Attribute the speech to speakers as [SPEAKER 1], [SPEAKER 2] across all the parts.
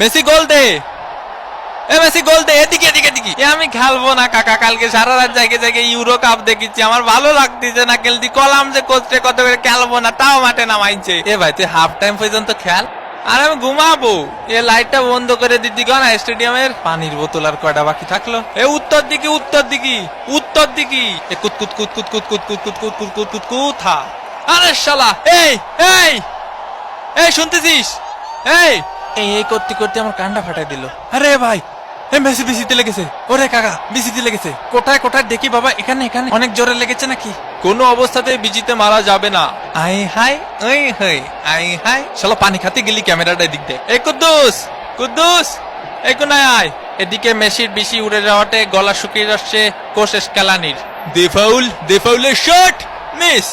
[SPEAKER 1] Messi গোল দে, এ Messi গোল দে, এদিকে এদিকে এদিকে। আমি খেলবো না কাকা, কালকে সারা রাত জায়গায় জায়গায় ইউরো কাপ দেখেছি, আমার ভালো লাগতেছে না খেলতে। কলাম যে কোচে কত করে খেলবো না, তাও মাঠে নামাইছে। এ ভাই তুই হাফ টাইম পর্যন্ত খেল, আর আমি ঘুমাবো। এ লাইটটা বন্ধ করে দিদি গো না স্টেডিয়ামের। পানির বোতল আর কয়টা বাকি থাকলো? এ উত্তর দিকে উত্তর দিকে উত্তর দিকে। এ কুত কুত কুত কুত কুত কুত কুত কুত কুত কুত কুত কুত কুথা। আরে শালা, এই এই এই শুনতেছিস? এই এই করতে করতে আমার কানটা ফাটাই দিল। আরে ভাই, মেসি বিসিতে লেগেছে। ওরে কাকা, বিসিতে লেগেছে। কোথায় কোথায় দেখি বাবা? এখানে এখানে অনেক জোরে লেগেছে নাকি? কোনো অবস্থাতে বিজিতে মারা যাবে না। আই হাই ওই হাই আই হাই। শালা পানি খাতে গেলি ক্যামেরাটা দিক দে। এই কুদ্দুস কুদ্দুস, এই কোনায় আয়। এদিকে মেসির বিসি উড়ে যাওয়াতে গলা শুকিয়ে যাচ্ছে কোচ স্ক্যালানির। দে ফাউলের শট মিস।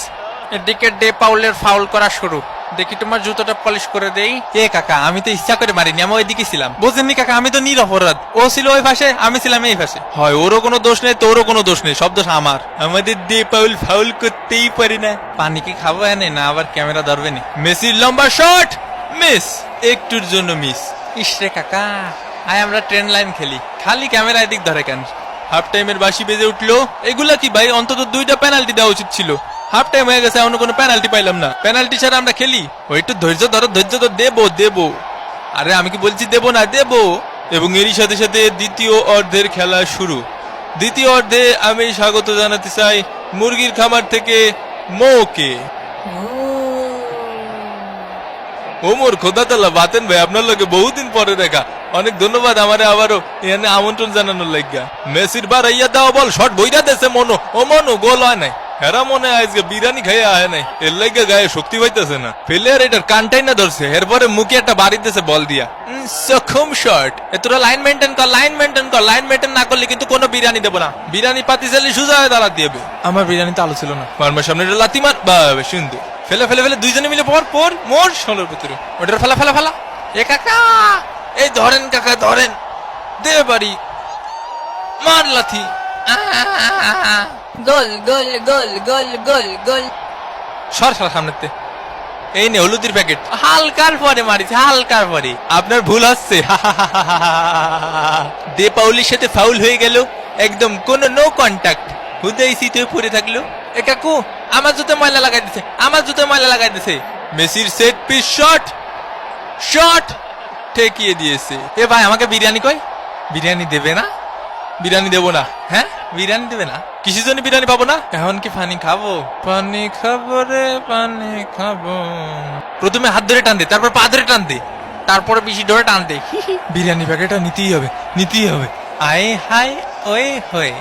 [SPEAKER 1] এদিকে ডে পাউলের ফাউল করা শুরু। দেখি তোমার জুতোটা পলিশ করে দেই। এ কাকা, আমি তো ইচ্ছা করে মারিনি, আমি ওইদিকে ছিলাম। বোঝেননি কাকা, আমি তো নিরপরাধ। ও ছিল ওই পাশে, আমি ছিলাম এই পাশে। হয় ওরও কোনো দোষ নেই, তোরও কোনো দোষ নেই, সব দোষ আমার। আমাদের ডে পাউল ফাউল করতেই পারি না। পানি কি খাবো এনে না আবার ক্যামেরা ধরবে নি? মেসির লম্বা শট মিস, একটুর জন্য মিস। ইসরে কাকা, আয় আমরা ট্রেন লাইন খেলি, খালি ক্যামেরা এদিক ধরে কেন? হাফ টাইমের বাঁশি বেজে উঠলো। এগুলা কি ভাই? অন্তত 2টা পেনাল্টি দেওয়া উচিত ছিল। হাফ টাইম হয়ে গেছে, এখনো কোনো পেনাল্টি পাইলাম না। পেনাল্টি ছাড়া আমরা খেলি? ওই একটু ধৈর্য ধরো, ধৈর্য তো দেবো। আরে আমি কি বলছি দেবো না? দেবো। এবং এরই সাথে সাথে দ্বিতীয় অর্ধের খেলা শুরু। দ্বিতীয় অর্ধে আমি স্বাগত জানাতে চাই মুরগির খামার থেকে মৌকে। ওমর খোদাতাল্লাহ বাতেন ভাই, আপনার লোকে বহুদিন পরে দেখা। অনেক ধন্যবাদ আমারে আবারও এখানে আমন্ত্রণ জানানোর লাগিয়া। মেসির বার ইয়া দেওয়া বল শট বইরা দেছে মনো। ও মনো, গোল হয় নাই। হেরা মনে আজকে বিরিয়ানি খাইয়ে আয় নাই, এর লাগে গায়ে শক্তি পাইতেছে না। প্লেয়ার এটার কানটাই না ধরছে, এরপরে মুখে একটা বাড়ি দিতেছে বল দিয়া। সক্ষম শট। তোরা লাইন মেনটেন কর, লাইন মেনটেন কর। লাইন মেনটেন না করলে কিন্তু কোনো বিরিয়ানি দেবো না। বিরিয়ানি পাতি চালি সুজা হয়ে দাঁড়া দিবে। আমার বিরিয়ানি তো আলো ছিল না। মারমার সামনে লাতি মার, বাবা সুন্দর। ফেলে ফেলে ফেলে দুইজনে মিলে পর মোর ষোলোর ভিতরে ওটার ফেলা ফেলা ফেলা। এ কাকা, এই ধরেন কাকা ধরেন, দে বাড়ি মার লাথি।
[SPEAKER 2] গোল গোল গোল গোল গোল গোল।
[SPEAKER 1] সর সামনেতে। এই নে হলুদের প্যাকেট। হালকার পরে মারিছে, হালকার পরে। আপনার ভুল হচ্ছে। দে পাউলির সাথে ফাউল হয়ে গেল, একদম কোন নো কন্টাক্ট। হুদাই সিটে পড়ে থাকলো। এ কাকু, আমার জুতো ময়লা লাগাই দিছে, আমার জুতো ময়লা লাগাই দিছে। মেসির সেট পিস শট, শট ঠেকিয়ে দিয়েছে। এ ভাই আমাকে বিরিয়ানি কই? বিরিয়ানি দেবে না? বিরিয়ানি দেবো না। হ্যাঁ বিরিয়ানি দেবে না? কিসের জন্য বিরিয়ানি পাবো না? এখন কি পানি খাবো? পানি খাবো রে পানি খাবো। প্রথমে হাত ধরে টান দে, তারপর পা ধরে টান দে, তারপরে বেশি ধরে টান দে। বিরিয়ানি প্যাকেটটা নিতেই হবে, নিতেই হবে। আয় হাই ওই হয়ে।